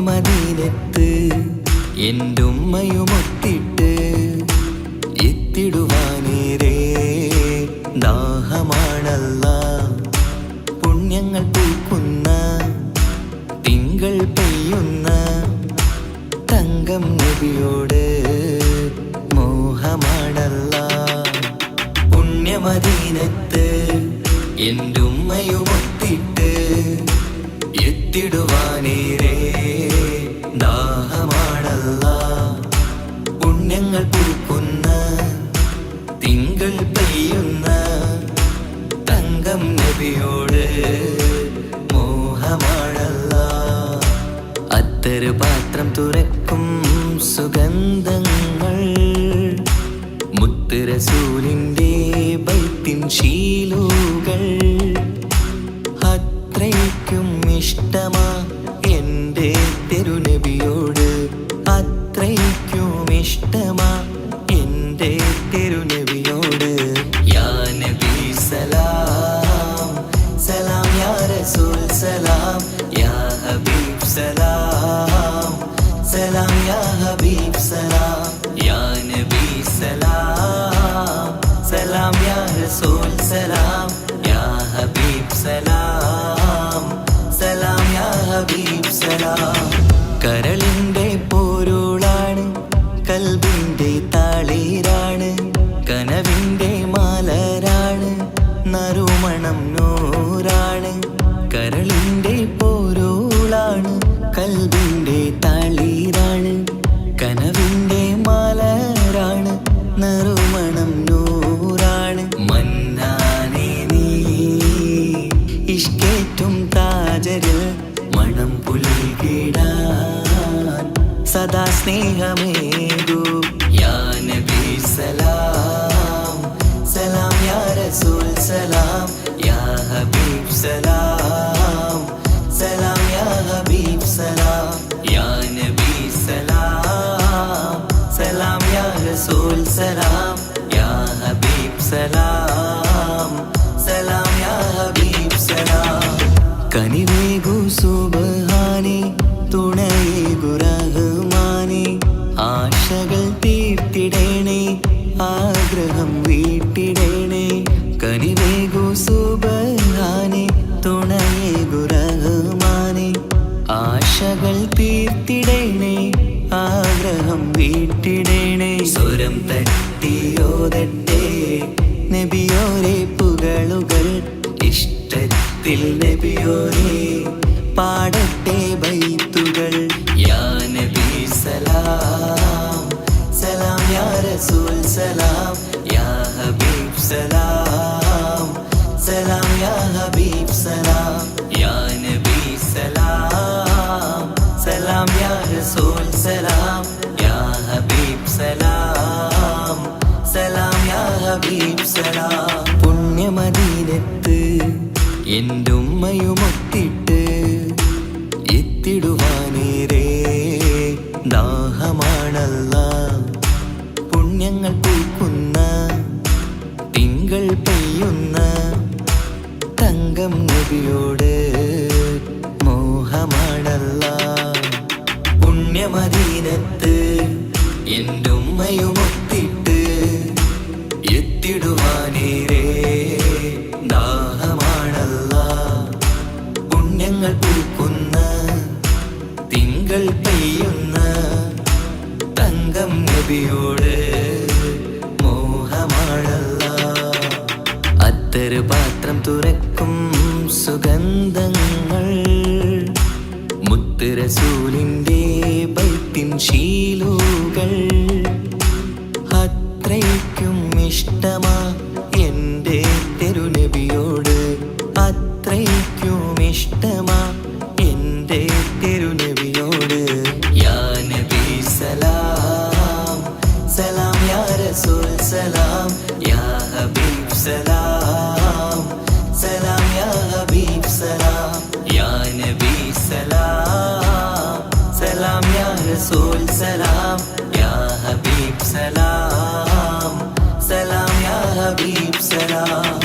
പുണ്യമദീനത്ത് എന്റുമ്മയുമൊത്തിട്ട് എത്തിടുവാനേരേ ദാഹമാണല്ലാ. പുണ്യങ്ങൾ പൂക്കുന്ന തിങ്കൾ പെയ്യുന്ന തങ്കം നബിയോട് മോഹമാണല്ലാ. പുണ്യമദീനത്ത് എന്റുമ്മയുമൊത്തിട്ട് എത്തിടുവാനേരേ ദാഹമാണല്ലാ. പുണ്യങ്ങൾ പൂക്കുന്ന തിങ്കൾ പെയ്യുന്ന തങ്കം നബിയോട് മോഹമാണല്ലാ. അത്തറ് പാത്രം തുറക്കും സുഗന്ധങ്ങൾ മുത്ത് റസൂലിൻ്റെ ബൈത്തിൻ ശീലുകൾ. അത്രയ്ക്കും ഇഷ്ടമാ എൻ്റെ തിരുനബിയോട്, അത്രയ്ക്കും ഇഷ്ടമാ എൻ്റെ തിരുനബിയോട്. യാ നബി സലാം സലാം, യാ റസൂൽ സലാം, യാ ഹബീബ് സലാം സലാം, യാ ഹബീബ് സലാം. യാ നബി സലാം സലാം, യാ റസൂൽ സലാം, യാ ഹബീബ് സലാം സലാം, യാ ഹബീബ് സലാം. കരളിൻ്റെ പോരുളാണ്, കൽബിൻ്റെ താളീരാണ്, കനവിൻ്റെ മാലരാണ്, നറുമണം നൂറാണ്. കരളിൻ്റെ പോരുളാണ്, കൽബിൻ്റെ താളീരാണ്, കനവിൻ്റെ മാലരാണ്, നറുമണം നൂറാണ്. മന്നാനേ നീ ഇഷ്കേറ്റും താജരിൽ മണം പുൽകിടാൻ സദാ സ്നേഹമേകൂ. യാ നബി സലാം സലാം, യാ റസൂൽ സലാം, യാ ഹബീബ് സലാം സലാം, യാ ഹബീബ് സലാം. യാ നബി സലാം സലാം, യാ റസൂൽ സലാം, യാ ഹബീബ് സലാം സലാം, യാ ഹബീബ് സലാം. കനിവേകു സുബ്ഹാനേ, തുണയേകു റഹ്മാനേ, ആശകൾ തീർത്തിടേണേ, ആഗ്രഹം വീട്ടിടേണേ. കനിവേകു സുബ്ഹാനേ, തുണയേകു റഹ്മാനേ, ആശകൾ തീർത്തിടേണേ, ആഗ്രഹം വീട്ടിടേണേ. സ്വരം തട്ടിയോതട്ടെ നബിയോരെ പുകളുകൾ, ഇഷ്ടത്തിൽ നബിയോരെ പാടട്ടെ ബൈത്തുകൾ. യാ നബി സലാം സലാം, യാ റസൂൽ സലാം, യാ ഹബീബ് സലാം സലാം, യാ ഹബീബ് സലാം. യാ നബി സലാം സലാം, യാ റസൂൽ സലാം, യാ ഹബീബ് സലാം സലാം, യാ ഹബീബ് സലാം. പുണ്യമദീനത്ത് എന്റുമ്മയുമൊത്തിട്ട് എത്തിടുവാനേരേ ദാഹമാണല്ലാ. പുണ്യങ്ങൾ പൂക്കുന്ന തിങ്കൾ പെയ്യുന്ന തങ്കം നബിയോട് മോഹമാണല്ലാ. പുണ്യമദീനത്ത് എന്റുമ്മയുമൊത്തിട്ട് എത്തിടുവാനേരേ ദാഹമാണല്ലാ. പുണ്യങ്ങൾ പൂക്കുന്ന തിങ്കൾ പെയ്യുന്ന തങ്കം നബിയോട് മോഹമാണല്ലാ. അത്തറ് പാത്രം തുറക്കും സുഗന്ധങ്ങൾ മുത്ത് റസൂലിൻ്റെ ബൈത്തിൻ ശീലുകൾ. അത്രയ്ക്കും ഇഷ്ടമാ എൻ്റെ തിരുനബിയോട്, അത്രയ്ക്കും ഇഷ്ടമാ എൻ്റെ തിരുനബിയോട്. യാ നബി സലാം സലാം, യാ റസൂൽ സലാം, യാ ഹബീബ് സലാം സലാം, യാ ഹബീബ് സലാം. യാ നബി സലാം സലാം, യാ റസൂൽ സലാം, യാ ഹബീബ് സലാം സലാം, യാ ഹബീബ് സലാം.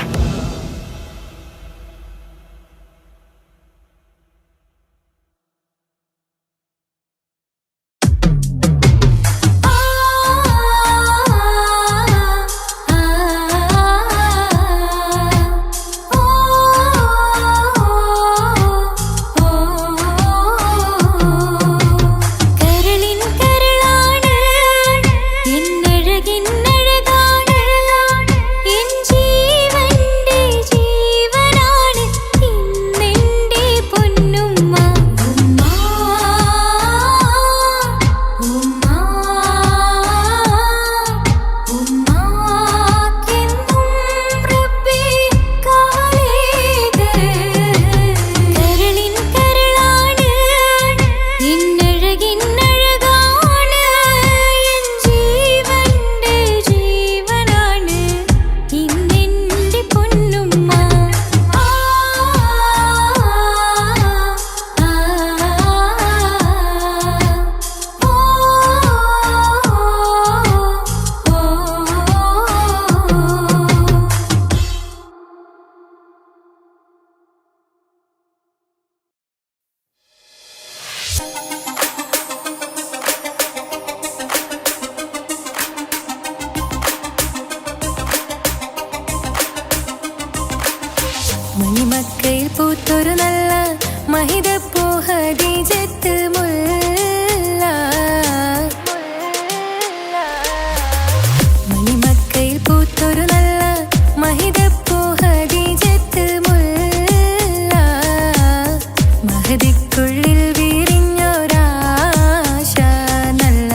മണിമക്കയിൽ പൂത്തൊരു നല്ല മഹിതപ്പൂ ഖദീജത്ത് മുല്ല. മണിമക്കയിൽ പൂത്തൊരു നല്ല മഹിതപ്പൂ ഖദീജത്ത് മുല്ല. മഹദിക്കുള്ളിൽ വിരിഞ്ഞൊരാശ നല്ല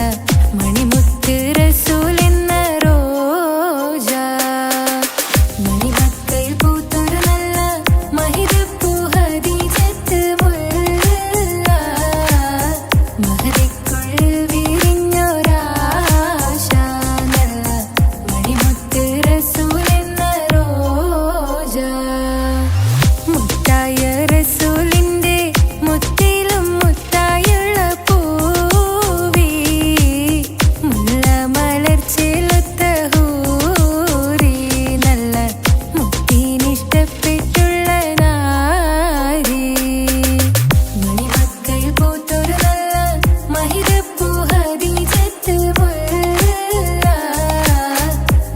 മണിമുത്ത് റസൂൽ എന്ന റോജ. മണിമക്കയിൽ പൂത്തൊരു നല്ല മഹിതപ്പൂ ഖദീജത്ത് മുല്ല. മഹദിക്കുള്ളിൽ വിരിഞ്ഞൊരാശ നല്ല മണിമുത്ത് റസൂൽ എന്ന റോജ. മുത്തായ റസൂലിന്റെ മുത്തിലും മുത്തായുള്ള പൂവി മുല്ല മലർച്ചെലുത്ത ഹൂറി നല്ല മുത്തിനിഷ്ടപ്പെട്ടുള്ള നാരി. മണിമക്കയിൽ പൂത്തൊരു നല്ല മഹിതപ്പൂ ഖദീജത്ത് മുല്ല.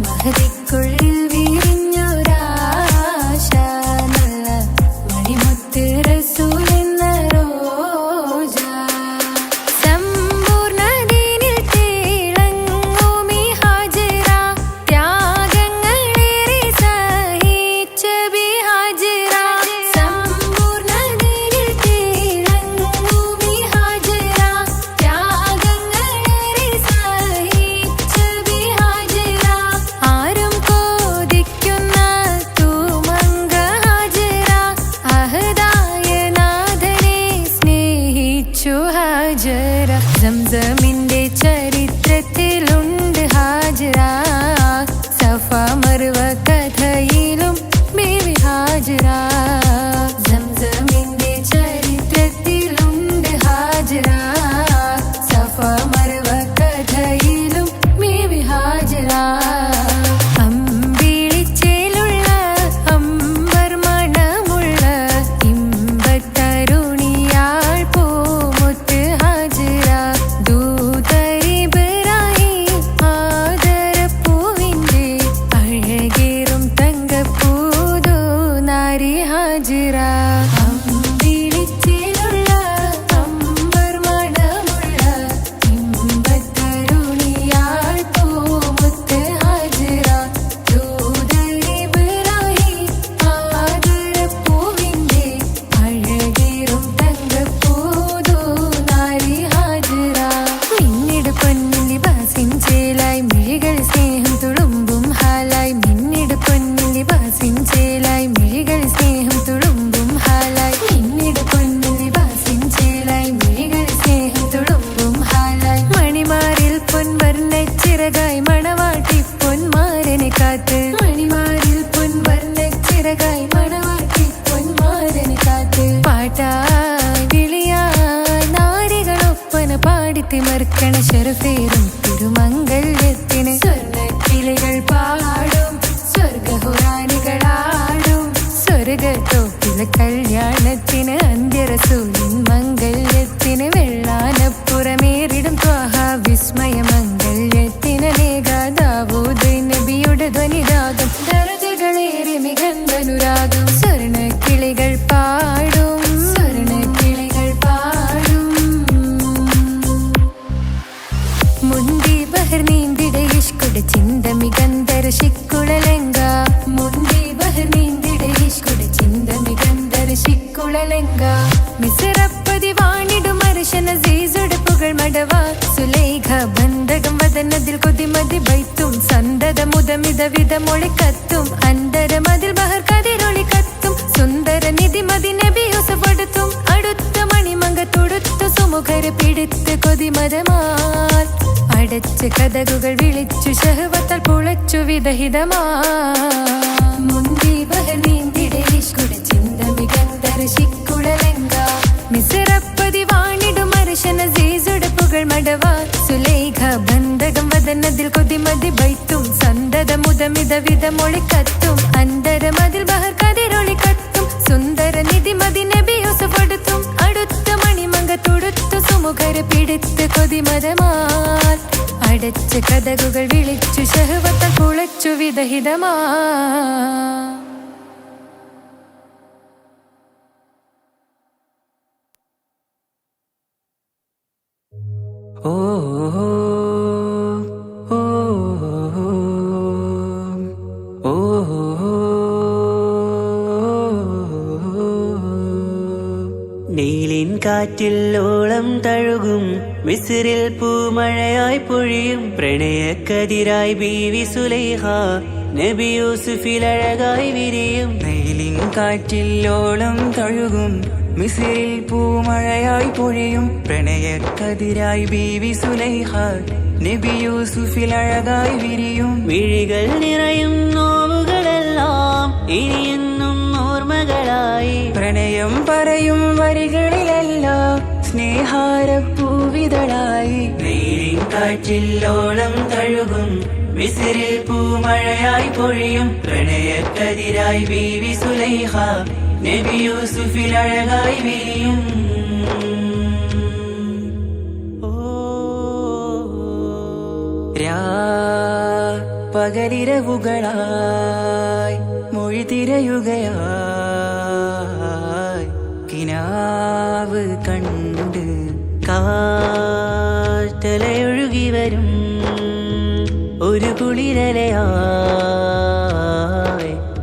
മഹദിക്കുള്ളിൽ വിരിഞ്ഞൊരാശ നല്ല മണിമുത്ത് റസൂൽ എന്ന റോജ. സമ്പൂർണ്ണദീനിൽ തിളങ്ങുമീ ഹാജിറ ത്യാഗങ്ങളേറെ സഹിച്ച ബിഹാജിറ. സമ്പൂർണ്ണദീനിൽ തിളങ്ങുമീ ഹാജിറ ത്യാഗങ്ങളേറെ സഹിച്ച ബിഹാജിറ. ആരും കോതിക്കുന്ന തൂമങ്ക ഹാജിറ അഹദായ നാഥനെ സ്നേഹിച്ചു ഹാജിറ. സംസമിന്റെ ചരിത്രത്തിലുണ്ട് ഹാജിറ. സഫ മർവ കഥയിലും ബീവി ഹാജിറ. സംസമിന്റെ ചരിത്രത്തിലുണ്ട് ഹാജിറ. സഫ മർവ കഥയിലും ബീവി ഹാജിറ. അമ്പിളിച്ചേലുള്ള അമ്പർ മണമുള്ള ഇമ്പത്തരുണിയാൾ പൂമുത്ത് ഹാജിറ. ദൂതരിബ്രാഹിം ആദരപ്പൂവിന്റെ അഴകേറും തങ്കപ്പൂതോ നാരി ഹാജിറ. അമ്പിളിച്ചേലുള്ള അമ്പർ മണമുള്ള ഇമ്പത്തരുണിയാൾ പൂമുത്ത് ഹാജിറ. ദൂതരിബ്രാഹിം ആദരപ്പൂവിന്റെ അഴകേറും തങ്കപ്പൂതോ നാരി ഹാജിറ. മിന്നിട് പൊന്നിൻ ലിബാസിൻ ചേലായി മിഴികൾ സ്നേഹം തുളുമ്പും ഹാലായി. മിന്നിട് പൊന്നിൻ ലിബാസിൻ ചേലായി മിഴികൾ സ്നേഹം തുളുമ്പും ഹാലായി. മിന്നിട് പൊന്നിൻ ലിബാസിൻ ചേലായി മിഴികൾ സ്നേഹം തുളുമ്പും ഹാലായി. മണിമാരിൽ പൊൻവർണ്ണച്ചിറകായി മണവാട്ടി പൊന്മാരനെ കാത്ത്. മണിമാരിൽ പൊൻവർണ്ണച്ചിറകായി മണവാട്ടി പൊന്മാരനെ കാത്ത്. പാട്ടായി വിളിയായി നാരികളൊപ്പന പാടിത്തിമർക്കണ ശരഫേറും തിരുമംഗല്യത്തിന്. സ്വർണ്ണക്കിളികൾ പാടും സ്വർഗഹുറാനികളാടും സ്വർഗത്തോപ്പിലെ കല്യാണത്തിന്. അന്ത്യറസൂലിൻ മംഗല്യത്തിന് വെള്ളാനപ്പുറമേറിടും ത്വാഹ വിസ്മയ മംഗല്യത്തിന്. ലേഖാദാവൂദ് നബിയുടെ ധ്വനിരാഗം ദരജകളേറെ മികന്ധനുരാഗം. സ്വർണ്ണക്കിളികൾ പാടും സ്വർണ്ണക്കിളികൾ പാടും. മുന്തി ബഹർ നീന്തിട ഇഷ്കുട ചിന്ത മികന്ധര ശിക്കുളലങ്ക. മുന്തി ബഹർ നീന്തിട ഇഷ്കുട ചിന്ത മികന്ധര ശിക്കുളലങ്ക. മിസറപ്പതി വാണിടും അർശന സീസുടെ പുകൾ മടവ. സുലൈഖ ബന്ധകം വദനതിൽ കൊതിമതി ബൈത്തും സന്തത മുതമിത വിധമൊളി കത്തും. അന്തരമതിൽ ബഹർ കതിരൊളി കത്തും. സുന്ദര നിധിമതി നബി യൂസഫെടുത്തും. അടുത്ത മണിമങ്ക തൊടുത്തു സുമുഖരെ പിടിത്ത് കൊതിമതമാൽ. അടച്ച കഥകുകൾ വിളിച്ചു ശഹവത്താൽ പുളച്ചു വിദഹിതമാ. മുന്തി ബഹർ നീന്തിട ഇഷ്കുട ചിന്ത മികന്ധര ശിക്കുളലങ്ക. മിസറപ്പതി വാണിടും അർശന സീസുടെ പുകൾ മടവ. സുലൈഖ ബന്ധകം വദനതിൽ കൊതിമതി ബൈത്തും സന്തത മുതമിത വിധമൊളി കത്തും. അന്തരമതിൽ ബഹർ കതിരൊളി കത്തും. സുന്ദര നിധിമതി നബി യൂസഫെടുത്തും. അടുത്ത മണിമങ്ക തൊടുത്തു സുമുഖരെ പിടിത്ത് കൊതിമതമാൽ. അടച്ച കഥകുകൾ വിളിച്ചു ശഹവത്താൽ പുളച്ചു വിദഹിതമാ. കാറ്റിൽ ഓളം തഴുകും മിസ്രിൽ പൂമഴയായി പൊഴിയും പ്രണയക്കതിരായി ബീവി സുലൈഹ നബി യൂസുഫിൽ അഴകായി വിരിയും വെയിലിൻ കാറ്റിൽ ഓളം തഴുകും മിസ്രിൽ പൂമഴയായി പൊഴിയും പ്രണയക്കതിരായി ബീവി സുലൈഹ നബി യൂസുഫിൽ അഴകായി വിരിയും മിഴികൾ നിറയും നോവുകളെല്ലാം ഇനിയെന്നും ഓർമ്മകളായി പ്രണയം പറയും വരികളിലെല്ലാം സ്നേഹാരപ്പൂവിതളായി വെയിലിൻ കാറ്റിൽ ഓളം തഴുകും മിസ്രിൽ പൂമഴയായി പൊഴിയും പ്രണയക്കതിരായി ബീവി സുലൈഹ നബി യൂസുഫിൽ അഴകായി വിരിയും പകലിരവുകളായി മൊഴി തിരയുകയായി കിനാവ് കണ്ട് കാറ്റലയൊഴുകി വരും ഒരു കുളിരലയായി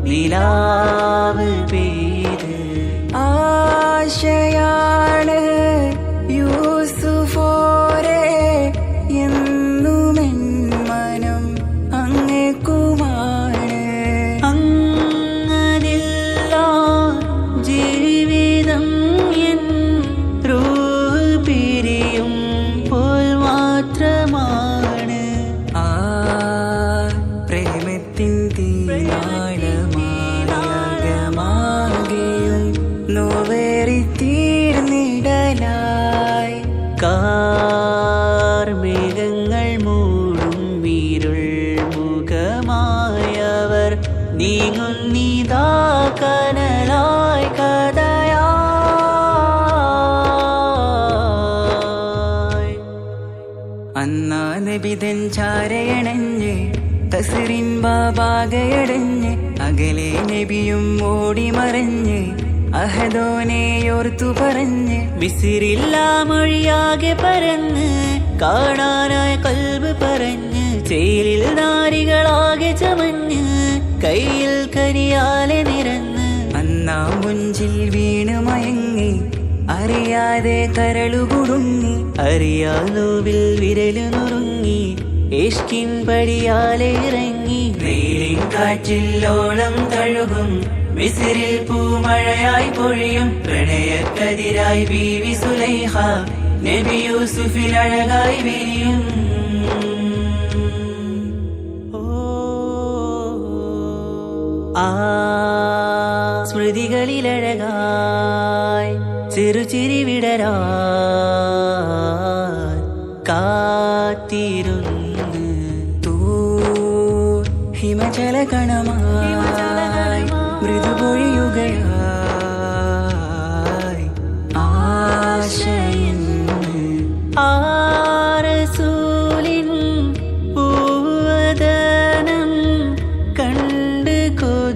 നിലാവ് പെയ്ത് ആശയാണ് യൂസുഫോരെ എന്നുമെൻ മനം അങ്ങേക്കുമാണ് അങ്ങനില്ല ജീവിതം എൻ റൂഹ് പിരിയും പോൽ മാത്രമാണ് ആ പ്രേമത്തിൻ തീരാളമാകെയും നോവേറി തീർന്നിടലായി കാർമേഘങ്ങൾ മൂടും വീരുൾ മുഖമായവർ നീങ്ങുന്നിതാ കനലായി കഥയായി അന്നാ നബിതൻ ചാരയണഞ്ഞ് തസ്റിൻ ബാബാകയടഞ്ഞ് അകലെ നബിയും ഓടി മറഞ്ഞ് അഹദോനെയോർത്തു പറഞ്ഞ് മിസിറില്ല മൊഴിയാകെ പരന്ന് കാണാനായി കൽബ് പറഞ്ഞ് ചേലിൽ നാരികളാകെ ചമഞ്ഞ് കയ്യിൽ കരിയാലെ നിരന്ന് അന്നാ മുഞ്ചിൽ വീണ് മയങ്ങി അറിയാതെ കരളുകുടുങ്ങി അറിയാലോവിൽ വിരലു നുറുങ്ങി ഇഷ്കിൻ പടിയാലെ ഇറങ്ങി വെയിലിൻ കാറ്റിൽ ഓളം തഴുകും മിസ്രിൽ പൂമഴയായി പൊഴിയും പ്രണയക്കതിരായി ബീവി സുലൈഹ നബി യൂസുഫിൽ അഴകായി വിരിയും ആ സ്മൃതികളിലഴകായി ചെറുചിരി വിടരാ കാത്തിരുന്ന് ഹിമജല കണമായി മൃദുപൊഴിയുകയായി ആശയിന്ന് ആരസൂലിൻ പൂവദനം കണ്ട് കൊതിയകതാരിൽ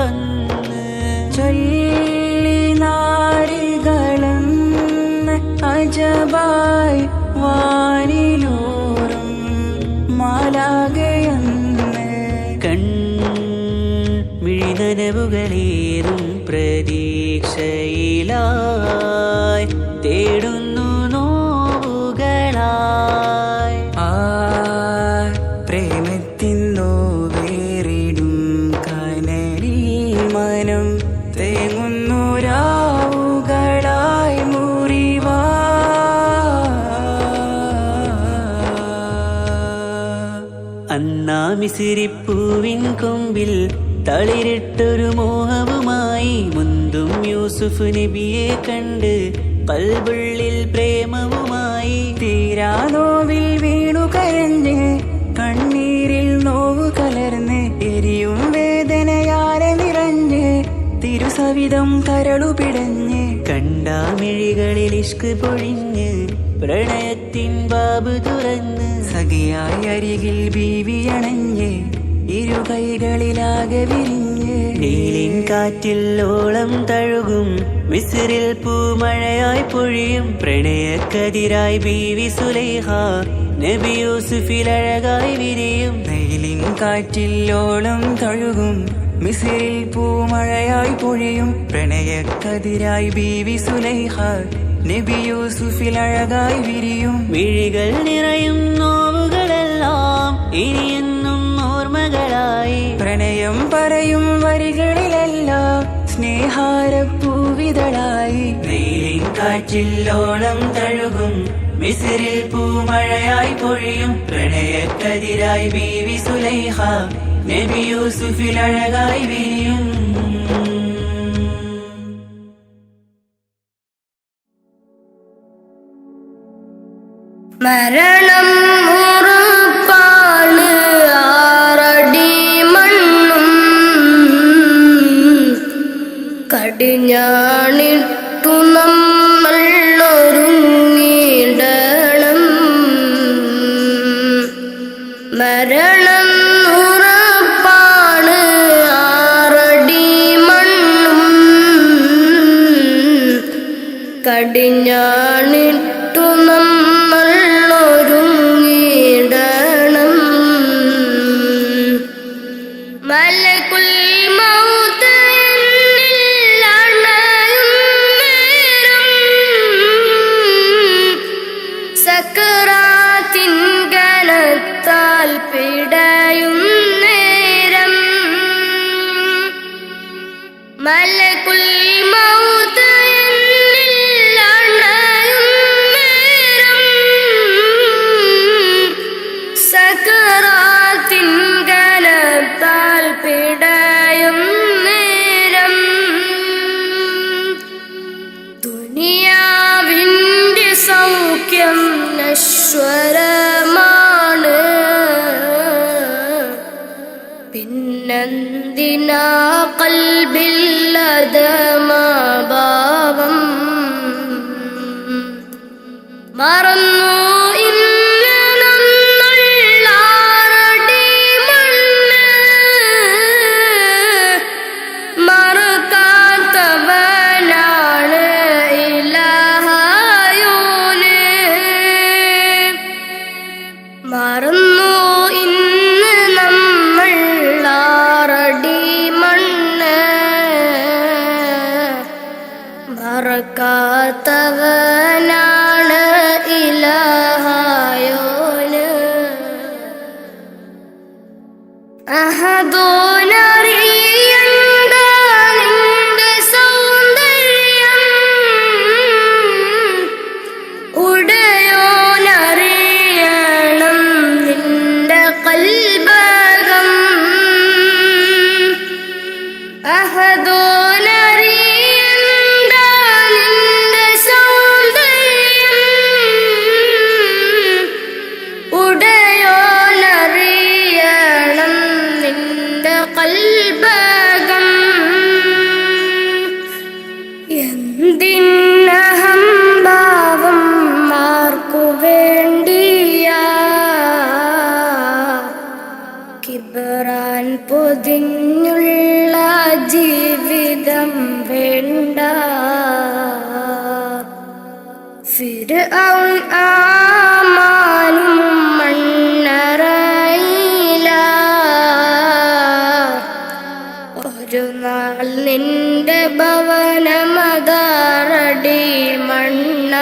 വന്ന് ചൊല്ലി നാരികളെന്ന് അജബായി വാനിലൂറും മാലാകയെന്ന് മിഴിനനവുകളേറും പ്രതീക്ഷയിലായി തേടുന്നു നോവുകളായി ആ പ്രേമത്തിൻ നോവേറിടും കനലിൽ മനം തേങ്ങുന്നു രാവുകളായി മുറിവാ അന്നാ മിസിരിപ്പൂവിൻ കൊമ്പിൽ തളിരിട്ടൊരു മോഹവുമായി മുന്തും യൂസുഫ് നബിയെ കണ്ട് കൽബുള്ളിൽ പ്രേമവുമായി തീരാ നോവിൽ വീണു കരഞ്ഞ് കണ്ണീരിൽ നോവ് കലർന്ന് എരിയും വേദനയാലെ നിറഞ്ഞ് തിരുസവിധം കരളു പിടഞ്ഞ് കണ്ടാമിഴികളിൽ ഇഷ്ക് പൊഴിഞ്ഞ് പ്രണയത്തിൻ ബാബ് തുറന്ന് സഖിയായി അരികിൽ ബീവി അണഞ്ഞ് ഇരു കൈകളിലാകെ വിരിഞ്ഞ് നീലിൻ കാറ്റിൽ ഓളം തഴുകും മിസ്രിൽ പൂമഴയായി പൊഴിയും പ്രണയക്കതിരായി ബീവി സുലൈഹ നബി യൂസുഫിൽ അഴകായി വിരിയും വെയിലിൻ കാറ്റിൽ ഓളം തഴുകും മിസിറിൽ പൂമഴയായി പൊഴിയും പ്രണയക്കതിരായി ബീവി സുലൈഹ നബി യൂസുഫിൽ അഴകായി വിരിയും. മിഴികൾ നിറയും നോവുകളെല്ലാം ഇനിയെന്നും ഓർമ്മകളായി പ്രണയം പറയും വരികളിലെല്ലാം സ്നേഹാരപ്പൂവിതളായി. വെയിലിൻ കാറ്റില്ലോളം തഴുകും മിസിറിൽ പൂമഴയായി പൊഴിയും പ്രണയക്കതിരായി ബീവി സുലൈഹ നബി യൂസുഫിൽ അഴകായി വിരിയും. മരണം ഉറപ്പാണ് ആറടി മണ്ണും കടിഞ്ഞാണിട്ടു നമ്മൾ ഒരുങ്ങിടണം. മരണം ഉറപ്പാണ് ആറടി മണ്ണും കടിഞ്ഞാണിട്ടു നമ്മൾ ഒരുങ്ങിടണം. മലകുൽ മൗത്ത് എന്നിൽ അണയും നേരം സക്കറാത്തിൻ കനത്താൽ പിടയും നേരം. മലകുൽ മൗത്ത് എന്നിൽ അണയും നേരം സക്കറാത്തിൻ കനത്താൽ പിടയും നേരം. ദുനിയാവിന്റെ സൗഖ്യം നശ്വരമാണ്, പിന്നെന്തിനാ കൽബില്ലതമാഭാവം. മറന്നു ഇന്ന് നമ്മൾ ആറടി മണ്ണ്, മറക്കാത്തവനാണ് ഇലാഹായോന്. മറന്നു ഇന്ന് നമ്മൾ ആറടി മണ്ണ്, മറക്കാത്തവനാണ് ഇലാഹായോന്. അഹദോനറിയണ്ട നിന്റെ സൗന്ദര്യം, ഉടയോനറിയണം നിന്റെ കൽബകം. അഹദോനറിയണ്ട നിന്റെ സൗന്ദര്യം, ഉടയോനറിയണം നിന്റെ കൽബകം. എന്തിനഹംഭാവം ആർക്കു വേണ്ടിയാ, കിബറാൻ പൊതിഞ്ഞുള്ള ജീവിതം വേണ്ട. ഫിർഔൻ ആമാനും മണ്ണറയില, ഒരു നാൾ നിന്റെ ഭവനമതാറടി മണ്ണ.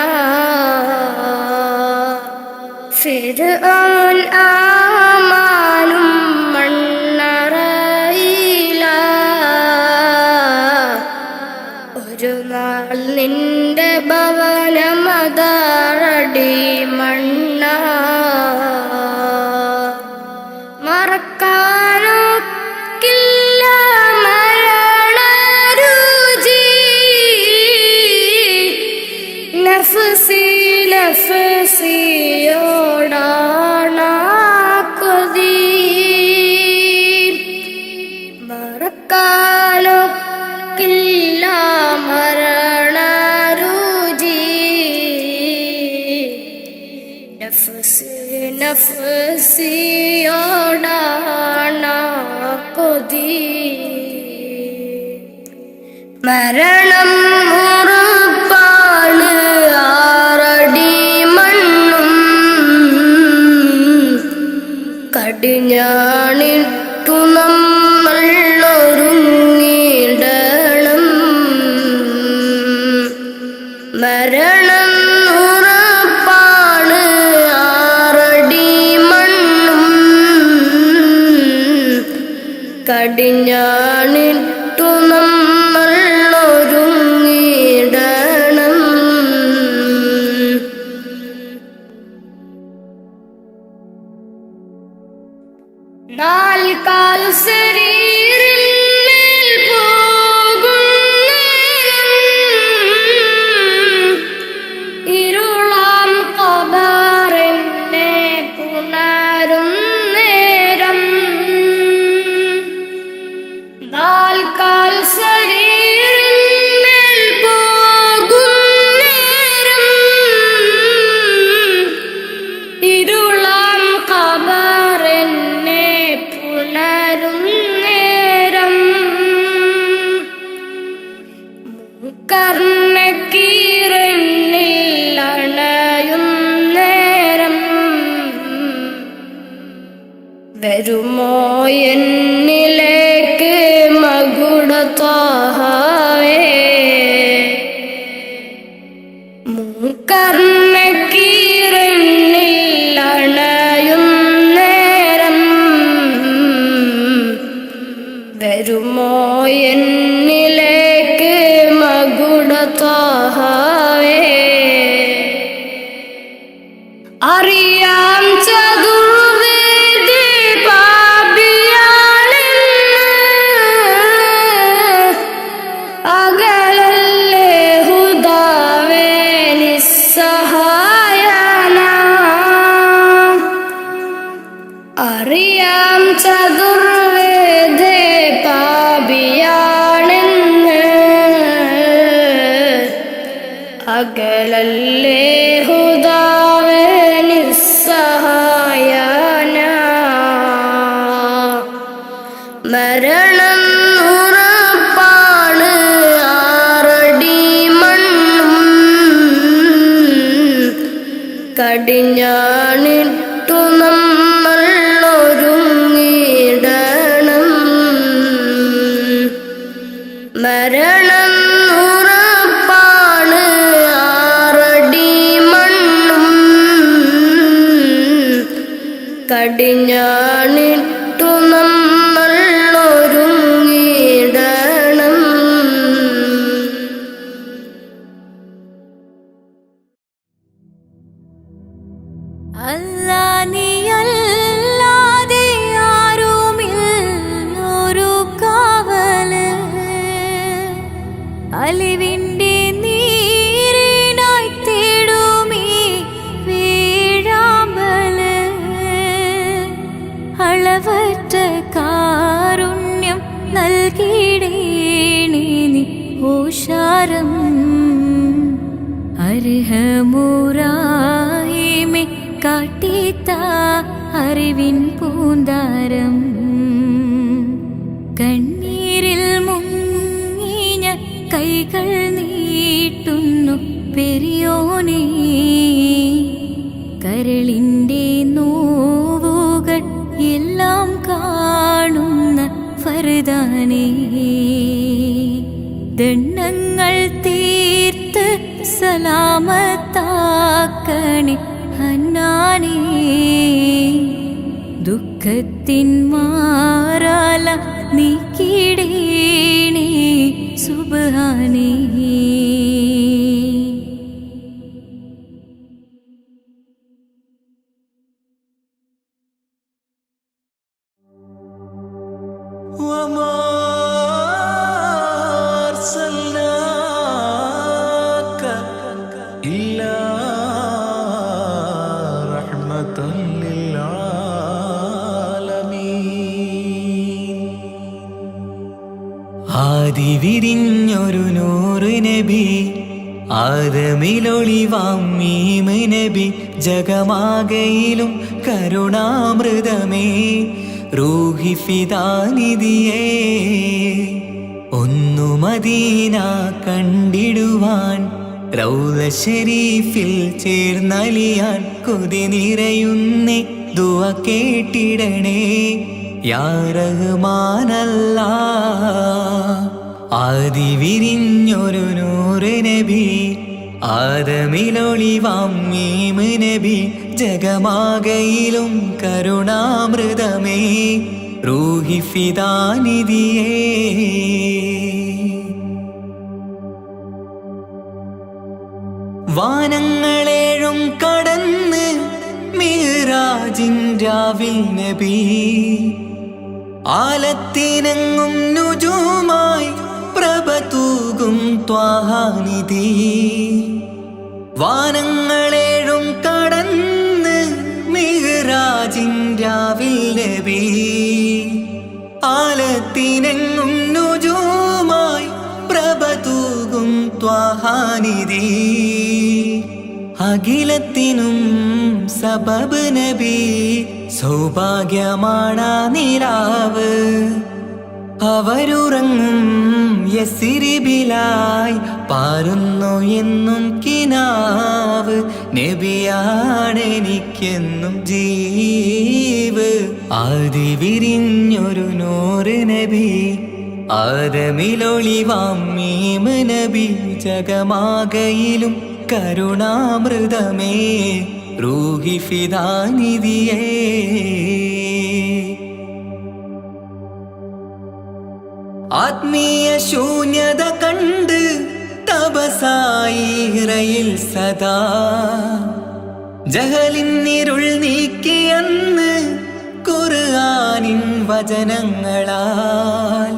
ഫിർഔൻ ആമാനും മണ്ണറയില, ഒരു നാൾ നിന്റെ ഭവനമതാറടി മണ്ണ. മറക്കാനൊക്കില്ല മരണരുചി, നഫ്സി നഫ്സിയോടാണ് കൊതി. മറക്കാനൊക്കില്ല മരണരുചി, നഫ്സി നഫ്സിയോടാണ് കൊതി. മരണം ഉറപ്പാണ് ആറടി മണ്ണും കടിഞ്ഞാണിട്ടു നമ്മൾ ഒരു കടിഞ്ഞാണിട്ടു നമ്മൾ ഒരുങ്ങിടണം. നാൽക്കാൽ ശരീരിന്മേൽ പോകുന്നേരം ഇരുളാം ഖബറിനെ പുണരും നേരം. നാൽക്കാൽ ശരീരിന്മേൽ പോകുന്നേരം ഇരുളാം ഖബറിനെ പുണരും നേരം. കർണക്കീറന്നിൽ അണയും നേരം വരുമോ എന്നിലേക്ക് മകുടത്താഹവേ. കർണക്കീറന്നിൽ അണയും നേരം വരുമോ എന്നിലേക്ക് മകുടത്താഹവേ. അറിയാം ചതുർവേദി പാപിയാണെന്ന്, അകലല്ലേ ഹുദാവേ നിസ്സഹായന. അറിയാം ചതുർവേദി പാപിയാണെന്ന്, അകലല്ലേ ഹുദാവേ നിസ്സഹായന. മരണം ഉറപ്പാണ് ആറടി മണ്ണും കടിഞ്ഞാണിട്ടു നമ്മൾ ഒരുങ്ങിടണം. മരണം ഉറപ്പാണ് ആറടി മണ്ണും കടിഞ്ഞാണിട്ടു നമ്മൾ ഒരുങ്ങിടണം. അല്ലാ നീയല്ലാതെ ആരുമില്ലൊരു കാവല്, അലിവിന്റെ നീരിനായി തേടുമീ വീഴാമ്പല്. അളവറ്റ കാരുണ്യം നൽകിടേണേ നീ ഓശാരം. അർഹമുറാഹിമേ കാട്ടിത്ത അറിവിൻ പൂന്താരം. കണ്ണീരിൽ മുങ്ങിഞ്ഞ കൈകൾ നീട്ടുന്നു പെരിയോനേ. കരളിൻ്റെ നോവുകൾ എല്ലാം കാണുന്ന ഫർദാനേ. ദണ്ണങ്ങൾ തീർത്ത് സലാമത്താക്കണേ ഹന്നാനേ. ദുഃഖത്തിൻ മാറാല നീക്കിടേണേ സുബ്ഹാനേ. وما أرسلناك إلا رحمة للعالمين. ആദി വിരിഞ്ഞൊരു നൂറ് നബി, ആദമിലൊളിവാം മീമ് നബി. ജഗമാകയിലും കരുണാമൃതമേ റൂഹി ഫിദാനിധിയേ. ഒന്നു മദീന കണ്ടിടുവാൻ റൗള ശരീഫിൽ ചേർന്നലിയാൻ കൊതി നിറയുന്നേ ദുആ കേട്ടിടണേ യാ റഹ്മാനല്ലാ. ആദി വിരിഞ്ഞൊരു നൂറ് നബി, ആദമിലൊളിവാം മീമ് നബി. ജഗമാകയിലും കരുണാമൃതമേ റൂഹി ഫിദാനിധിയേ. വാനങ്ങളേഴും കടന്ന് മിഅ്റാജിൻ രാവിൽ നബി ആലത്തിനെങ്ങും നുജൂമായി പ്രഭ തൂകും ത്വാഹാനിധി. വാനങ്ങളേഴും കടന്ന് മിഅ്റാജിൻ രാവിൽ നബി ആലത്തിനെങ്ങും നുജൂമായി പ്രഭ തൂകും ത്വാഹാനിധി. അഖിലത്തിനും സബബ് നബി സൗഭാഗ്യമാണ് നിലാവ്. അവരുറങ്ങും യസ്രിബിലായി പാരുന്നു എന്നും കിനാവ്. നബിയാണെനിക്കെന്നും ജീവ്. ആദി വിരിഞ്ഞൊരു നൂറ് നബി ആദമിലൊളിവാം മീമ് നബി. ജഗമാകയിലും കരുണാമൃതമേ റൂഹി ഫിദാനിധിയേ. ആത്മീയ ശൂന്യത കണ്ട് തപസായി ഇറയിൽ സദാ ജഹലിന്നിരുൾ നീക്കിയന്ന് ഖുർആനിൻ വചനങ്ങളാൽ.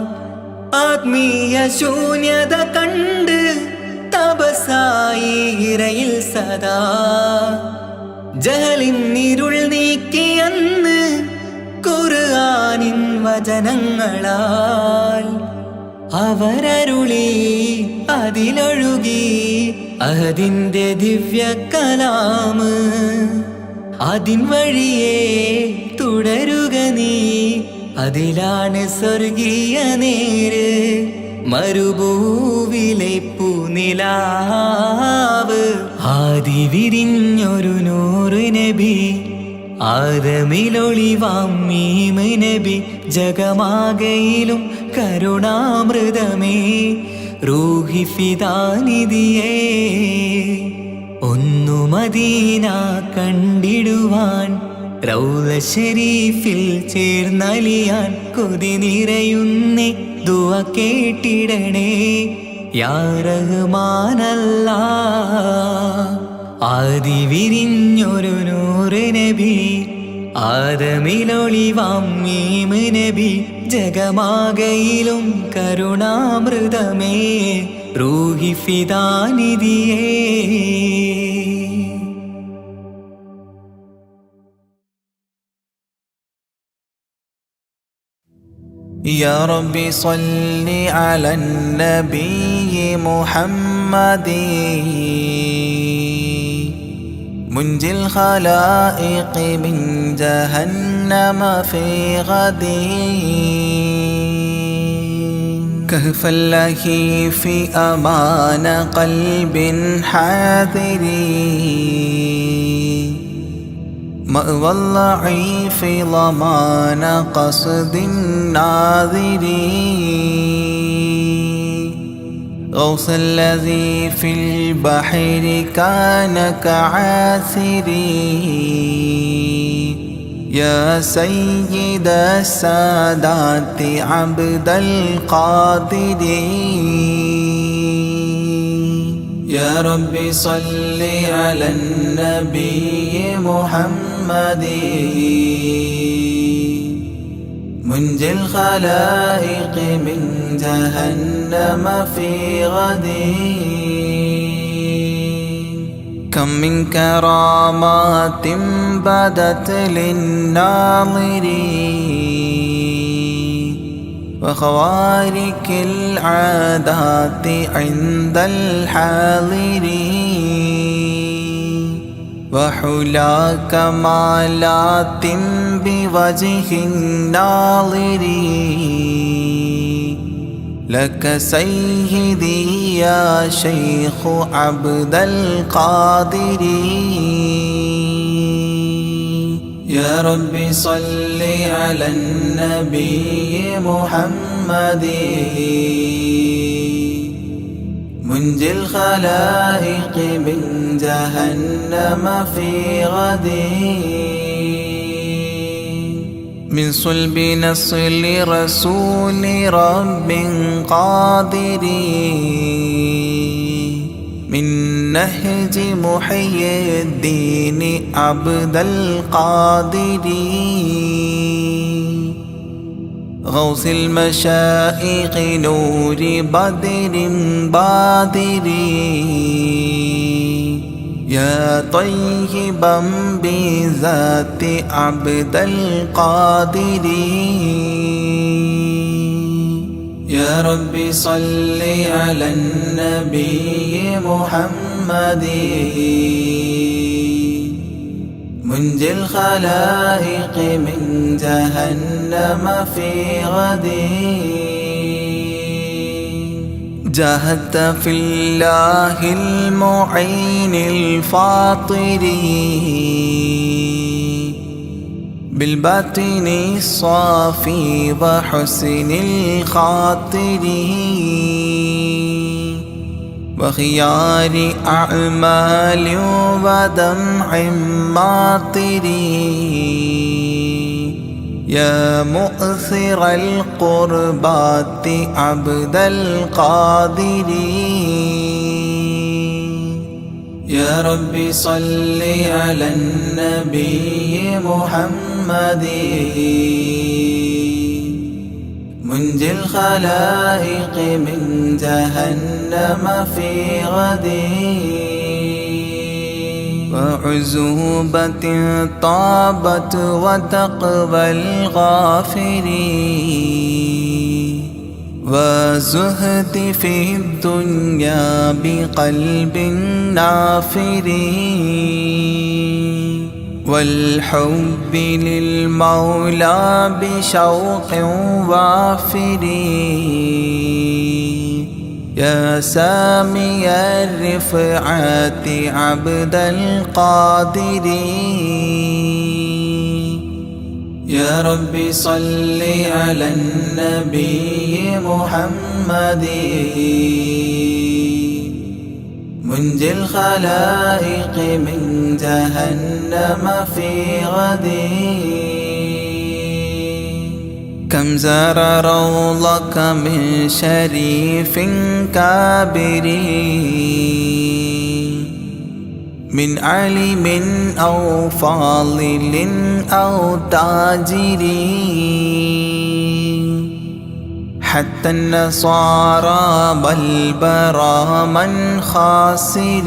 ആത്മീയ ശൂന്യത കണ്ട് തപസായി ഇറയിൽ സദാ ജഹലിന്നിരുൾ നീക്കിയന്ന് ഖുർആനിൻ വചനങ്ങളാൽ. അവരരുളി അതിലൊഴുകി അഹദിന്റെ ദിവ്യ കലാമ്. അതിൻ വഴിയേ തുടരുക നീ, അതിലാണ് സ്വർഗീയ നേര്. മരുഭൂവിലെ പൂനിലാവ് ആദി വിരിഞ്ഞൊരു നൂറ് നബി ആദമിലൊളിവാം മീമ് നബി. ജഗമാകയിലും കരുണാമൃതമേ റൂഹി ഫിദാനിധിയേ. ഒന്നു മദീന കണ്ടിടുവാൻ റൗള ശരീഫിൽ ചേർന്നലിയാൻ കൊതി നിറയുന്നേ ദുആ കേട്ടിടണേ യാ റഹ്മാനല്ലാഹ്. ആദി വിരിഞ്ഞൊരു നൂറ് നബി ആദമിലൊളിവാം മീമ് നബി. ജഗമാകയിലും കരുണാമൃതമേ റൂഹി ഫിദാനിധിയേ. يا ربي صل على النبي محمد منجي الخلائق من جهنم في غد. كهف اللهيف أمان قلب حاذر مأوى الضعيف ضمان قصد الناظر. غوث الذي في البحر كان كعاثري. يا سيد السادات عبد القادر. يا ربي صل على النبي محمد منجي الخلائق من جهنم في غد. كم من كرامات بدت للناظرين وخوارق العادات عند الحاضرين وحلا كمالات بوجه الناظرين. لك سيدي يا شيخ عبد القادر. يا ربي صل على النبي محمد منجي الخلائق من جهنم في غد. من صلب نصل رسول رب قادر من نهج محي الدين عبد القادر غوث المشائق نور بدر بادر يا طيبا بذات عبد القادر يا رب صل على النبي محمد منجي الخلائق من جهنم في غد جاهدت في الله المعين الفاطر بالباطن الصافي وحسن الخاطر وخيار أعمال ودمع ماطر يا مؤثر القربات عبد القادر يا رب صل على النبي محمد منجي الخلائق من جهنم في غد وعزوبة طابت وتقوى الغافر وزهد في الدنيا بقلب نافر والحب للمولى بشوق وافر يا سامي الرفعات عبد القادر يا رب صل على النبي محمد منجي الخلائق من جهنم في غد كم زار روضك من شريف كابر من عالم أو فاضل أو تاجر حتى النصارى بل برا من خاسر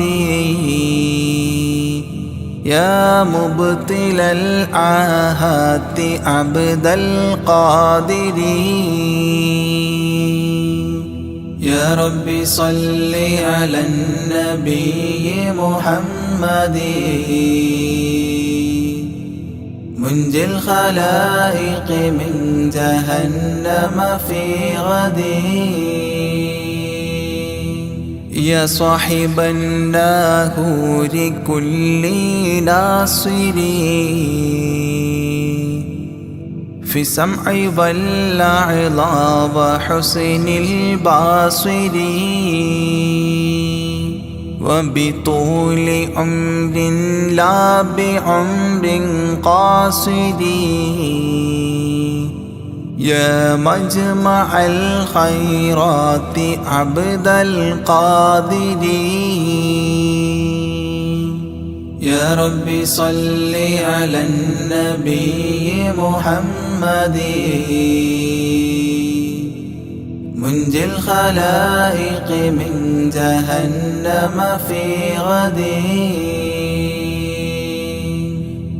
يا مبطل العاهات عبد القادر يا رب صل على النبي محمد منجي الخلائق من جهنم في غد يا صاحب الناهور كل ناصر في السمع والعظى وحسن الباصر وبطول عمر لا بعمر قاصر يا مجمع الخيرات عبد القادر يا رب صل على النبي محمد منجي الخلائق من جهنم في غد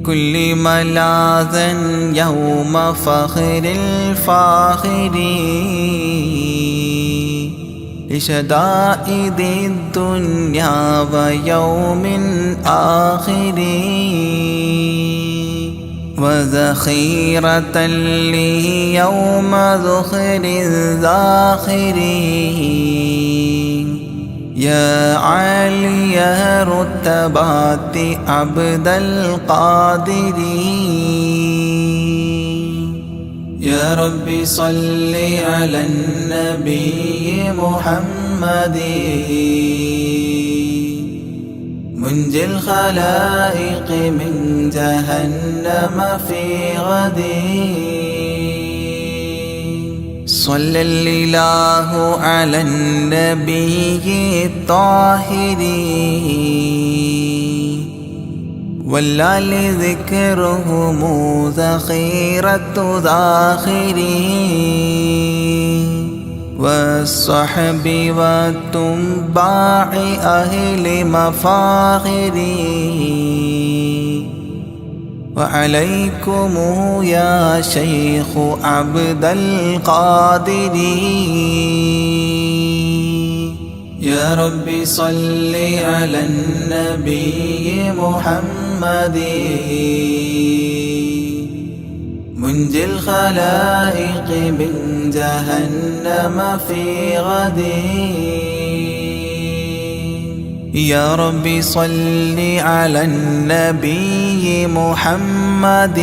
كل ملاذا يوم فخر الفاخر لشدائد الدنيا ويوم آخر وذخيرة لي يوم ذخر الذاخر يا عالي رتبات عبد القادر يا رب صل على النبي محمد منجي الخلائق من جهنم في غد صلى الله على النبي الطاهر والآل ذكرهم ذخيرة ذاخرين والصحب والتباع أهل مفاخري وعليكم يا شيخ عبد القادر يا رب صل على النبي محمد منجي الخلائق من جهنم في غد يا رب صل على النبي محمد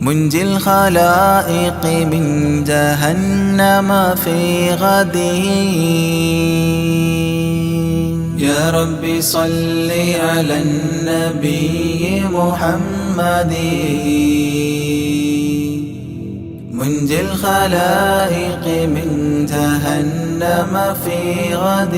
منجي الخلائق من جهنم في غد يا رب صل على النبي محمد منجي الخلائق من جهنم في غد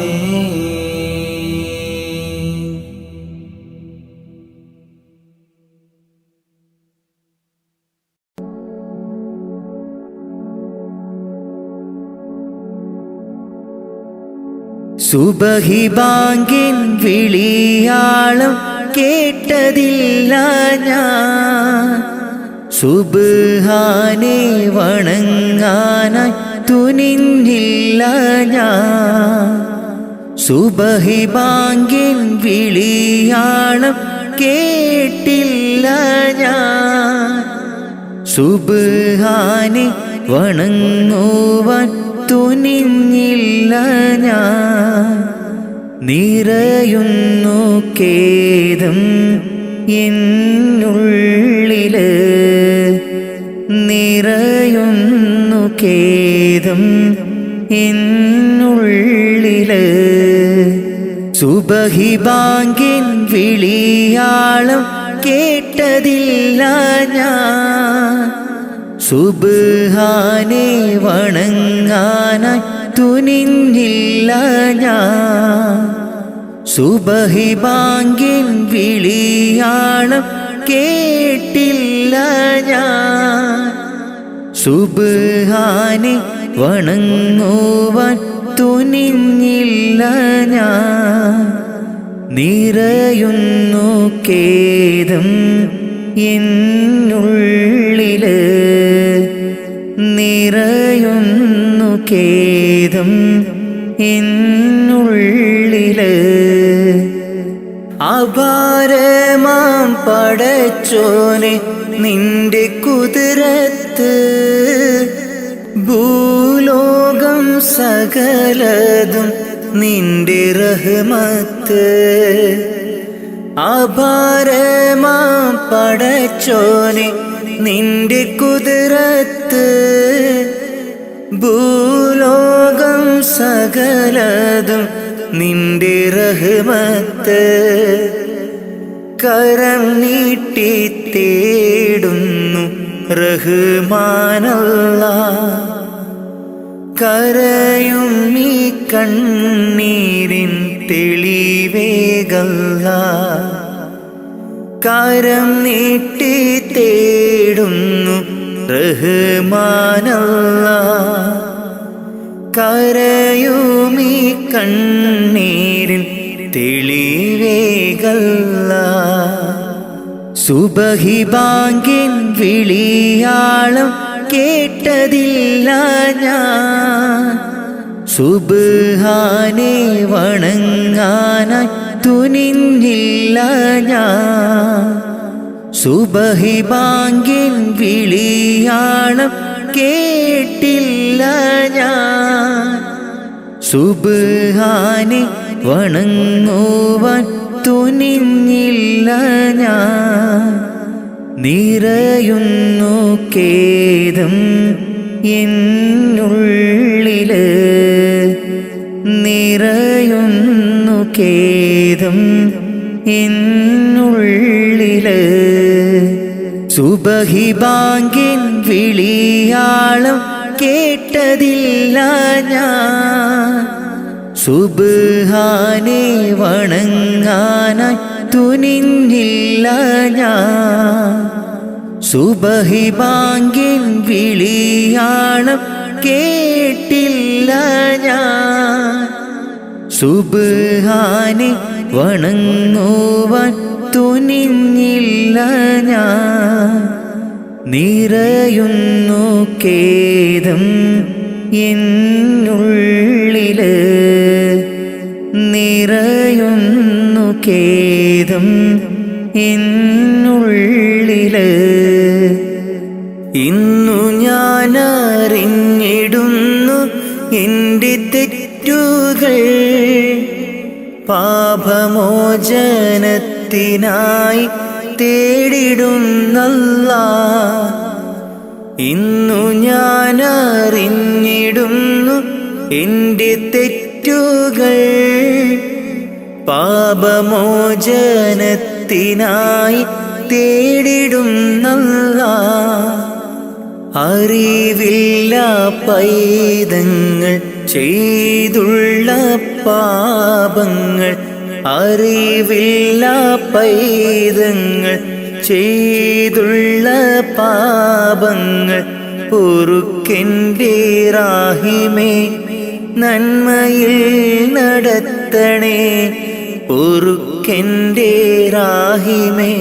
സുബഹി ബാങ്കിൻ വിളിയാളം കേട്ടതില്ല ഞാൻ സുബ്ഹാനെ വണങ്ങാനായി തുനിഞ്ഞില്ല ഞാൻ സുബഹി ബാങ്കിൻ വിളിയാളം കേട്ടില്ല ഞാൻ സുബ്ഹാനെ വണങ്ങുവാൻ തുനിഞ്ഞില്ല ഞാൻ നിറയുന്നു ഖേദം എന്നുള്ളില് നിറയുന്നു ഖേദം എന്നുള്ളില് സുബഹി ബാങ്കിൻ വിളിയാളം കേട്ടതില്ല ഞാൻ സുബ്ഹാനെ വണങ്ങാനായി തുനിഞ്ഞില്ല ഞാൻ സുബഹി ബാങ്കിൻ വിളിയാളം കേട്ടില്ല ഞാൻ സുബ്ഹാനെ വണങ്ങുവാൻ തുനിഞ്ഞില്ല ഞാൻ നിറയുന്നു ഖേദം എന്നുള്ളില് നിറയുന്നു ഖേദം എന്നുള്ളില് അപാരമാം പടച്ചോനെ നിന്റെ കുതിരത്ത് ഭൂലോകം സകലതും നിന്റെ റഹ്മത്ത് അപാരമാം പടച്ചോനെ നിന്റെ കുതിരത്ത് ഭൂലോകം സകലതും നിന്റെ റഹ്മത്ത് കരം നീട്ടി തേടുന്നു റഹ്മാനല്ലാഹ് കരയും ഈ കണ്ണീരിൻ തെളിവേകല്ലാഹ് കരം നീട്ടി തേടുന്നു റഹ്മാനല്ലാഹ് കരയും ഈ കണ്ണീരിൻ തെളിവേകല്ലാഹ് സുബഹി ബാങ്കിൻ വിളിയാളം കേട്ടതില്ല ഞാൻ സുബ്ഹാനെ വണങ്ങാനായി തുനിഞ്ഞില്ല ഞാൻ സുബഹി ബാങ്കിൻ വിളിയാളം കേട്ടില്ല ഞാൻ സുബ്ഹാനെ വണങ്ങുവാൻ തുനിഞ്ഞില്ല ഞാൻ നിറയുന്നു ഖേദം എന്നുള്ളില് നിറയുന്നു ഖേദം എന്നുള്ളില്. സുബഹി ബാങ്കിൻ വിളിയാളം കേട്ടതില്ല ഞാൻ. സുബ്ഹാനെ വണങ്ങാനായി തുനിഞ്ഞില്ല ഞാൻ. സുബഹി ബാങ്കിൻ വിളിയാളം കേട്ടില്ല ഞാൻ. സുബ്ഹാനെ വണങ്ങുവാൻ തുനിഞ്ഞില്ല ഞാൻ. നിറയുന്നു ഖേദം എന്നുള്ളില്. നിറയുന്നു ഖേദം എന്നുള്ളില്. ഇന്നു ഞാനറിഞ്ഞിടുന്നു എൻ്റെ തെറ്റുകൾ. പാപമോചനത്തിനായി തേടിടുന്നല്ലാഹ്. ഇന്നു ഞാനറിഞ്ഞിടുന്നു എൻ്റെ തെറ്റുകൾ. പാപമോചനത്തിനായി തേടിടുന്നല്ലാഹ്. അറിവില്ല പൈതങ്ങൾ ചെയ്തുള്ള പാപങ്ങൾ. അറിവില്ല പൈതങ്ങൾ ചെയ്തുള്ള പാപങ്ങൾ. പൊറുക്കെൻ്റെ റാഹിമേ നന്മയിൽ നടത്തണേ. പൊറുക്കെൻ്റെ റാഹിമേ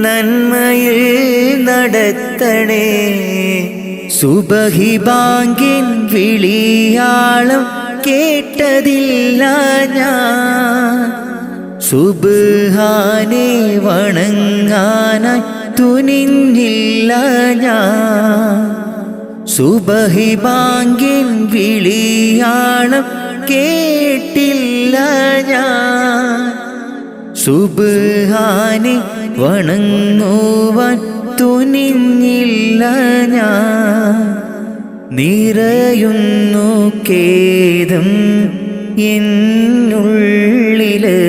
നന്മയിൽ നടത്തണേ. സുബഹി ബാങ്കിൻ വിളിയാളം കേട്ടതില്ല ഞാൻ. സുബ്ഹാനെ വണങ്ങാനായി തുനിഞ്ഞില്ല ഞാൻ. സുബഹി ബാങ്കിൻ വിളിയാളം കേട്ടില്ല ഞാൻ. സുബ്ഹാനെ വണങ്ങുവാൻ തുനിഞ്ഞില്ല ഞാൻ. നിറയുന്നു ഖേദം എന്നുള്ളില്.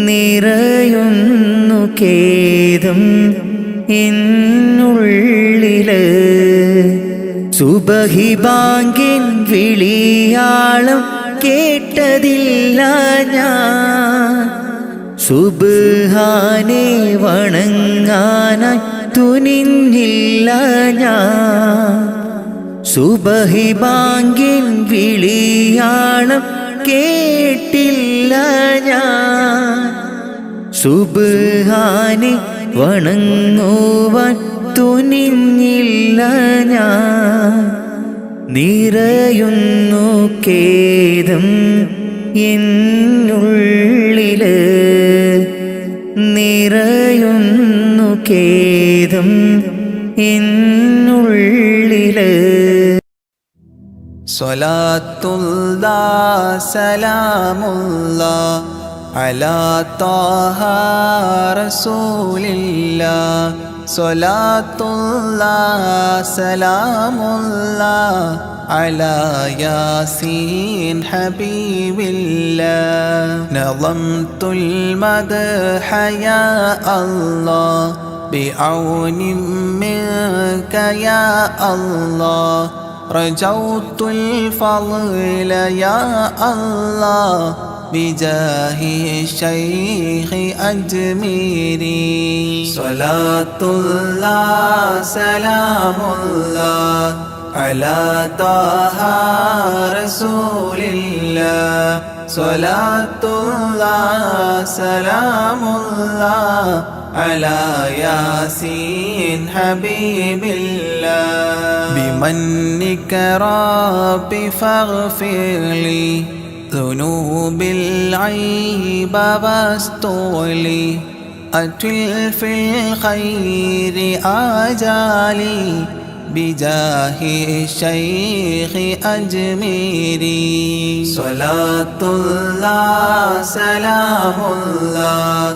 നിറയുന്നു ഖേദം എന്നുള്ളില്. സുബഹി ബാങ്കിൻ വിളിയാളം കേട്ടതില്ല ഞാൻ. സുബ്ഹാനെ വണങ്ങാനായി തുനിഞ്ഞില്ല ഞാൻ. സുബഹി ബാങ്കിൻ വിളിയാളം കേട്ടില്ല ഞാൻ. സുബ്ഹാനെ വണങ്ങുവാൻ തുനിഞ്ഞില്ല ഞാൻ. നിറയുന്നു ഖേദം എന്നുള്ളില്. നിറയുന്നു ഖേദം എന്നുള്ളില്. സ്വലാത്തുല്ലാഹ് സലാമുല്ലാഹ് അലാ ത്വാഹ റസൂലില്ലാഹ്. സ്വലാത്തുല്ലാഹ് സലാമുല്ലാഹ് അലാ യാസീൻ ഹബീബില്ലാഹ്. നളംതുൽ മദ്ഹ യാ അല്ലാഹ് ബിഔനിൻ മിൻക യാ അല്ലാഹ്. رجوت الفضل يا الله بجاه الشيخ أجميري. صلاة الله سلام الله على طه رسول الله. صلاة الله سلام الله على ياسين حبيب الله. بمنك ربي فاغفر لي ذنوب العيب واستغلي. أتل في الخير آجالي بجاه الشيخ أجميري. صلاة الله سلام الله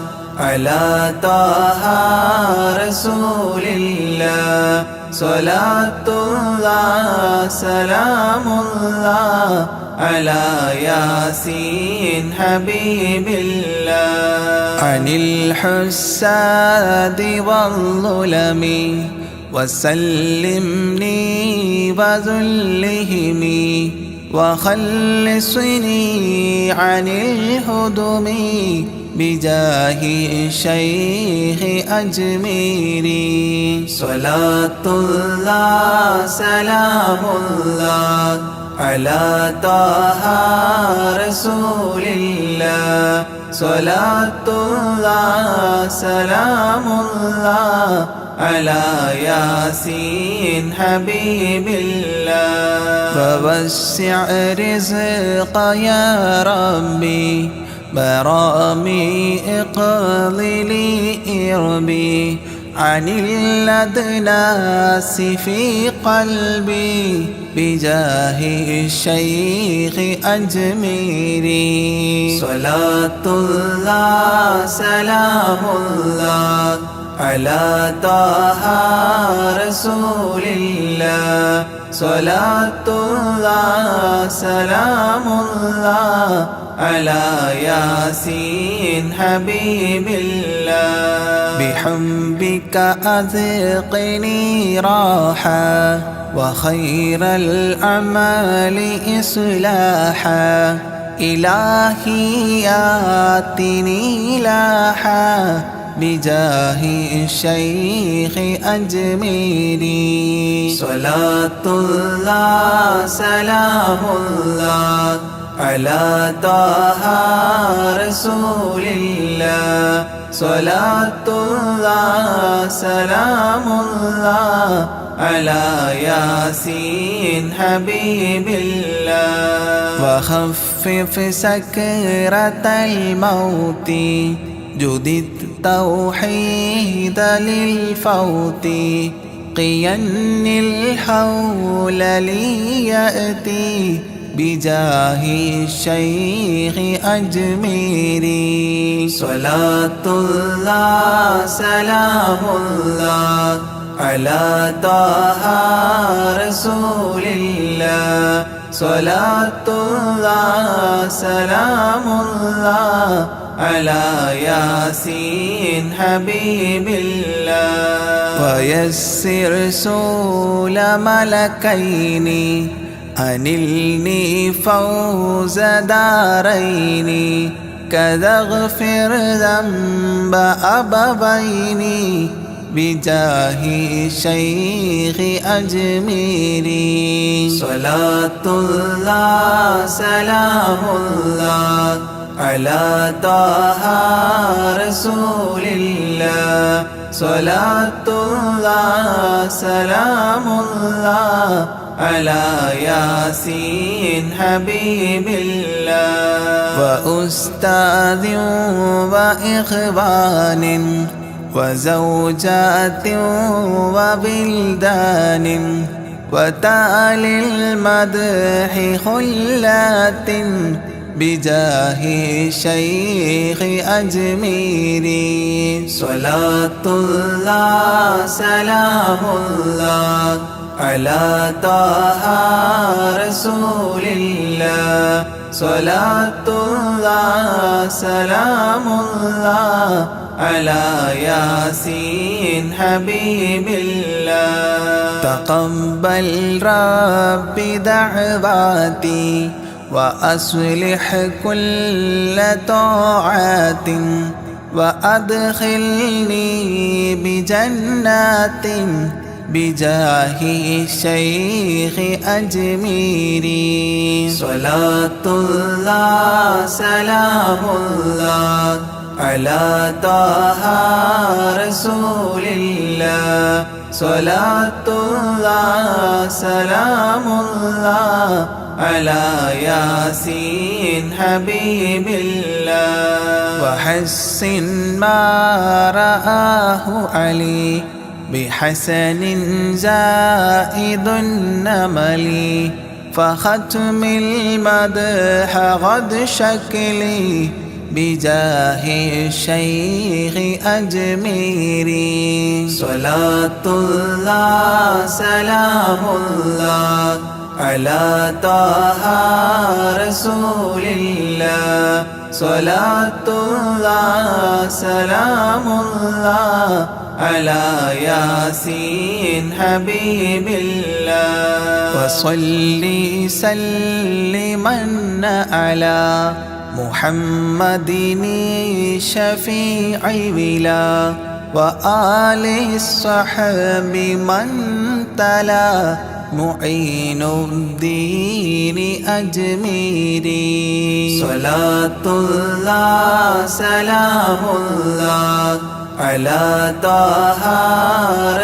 على طه رسول الله. صلاة الله سلام الله على ياسين حبيب الله عن الحساد والظلم وسلمني وذلهم وخلصني عن الهدم بجاه الشيخ أجميري صلاة الله سلام الله على طه رسول الله صلاة الله سلام الله على ياسين حبيب الله فوسع رزق يا ربي برامي اقضي إربي عن الأدناس في قلبي بجاه الشيخ أجميري صلاة الله سلام الله على طه رسول الله صلاة الله سلام الله على ياسين حبيب الله بحبك أذقني راحة وخير الأعمال إصلاحا إلهي آتني لاحا بجاه الشيخ أجميري صلاة الله سلام الله على طه رسول الله صلاة الله سلام الله على ياسين حبيب الله وخفف سكرة الموت جد التوحيد للفوت قين الحول ليأتي بجاه الشيخ أجميري صلاة الله سلام الله على طه رسول الله صلاة الله سلام الله على ياسين حبيب الله ويسر سول ملكين أنلني فوز دارين كذا اغفر ذنب أبوين بجاه الشيخ أجميري صلاة الله سلام الله على طه رسول الله صلاة الله سلام الله على ياسين حبيب الله وأستاذ وإخوان وزوجات وبلدان وتالي المدح خلات بجاه الشيخ أجميري صلاة الله سلام الله على طه رسول الله صلاة الله سلام الله على ياسين حبيب الله تقبل ربي دعواتي وأصلح كل طاعات وأدخلني بجنات بجاه الشيخ أجميري صلاة الله سلام الله على طه رسول الله صلاة الله سلام الله على ياسين حبيب الله وحسن ما رآه علي بحسن زائد النمل فختم المدح غد شكلي بجاه الشيخ أجميري صلاة الله سلام الله على طه رسول الله صلاة الله سلام الله على ياسين حبيب الله وصلي سلما على محمد شفيع ولا وآل الصحب من تلا معين الدين أجميري صلاة الله سلام الله على طه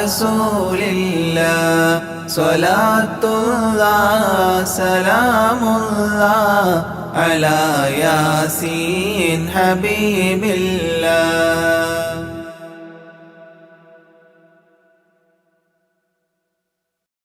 رسول الله صلاة الله سلام الله على ياسين حبيب الله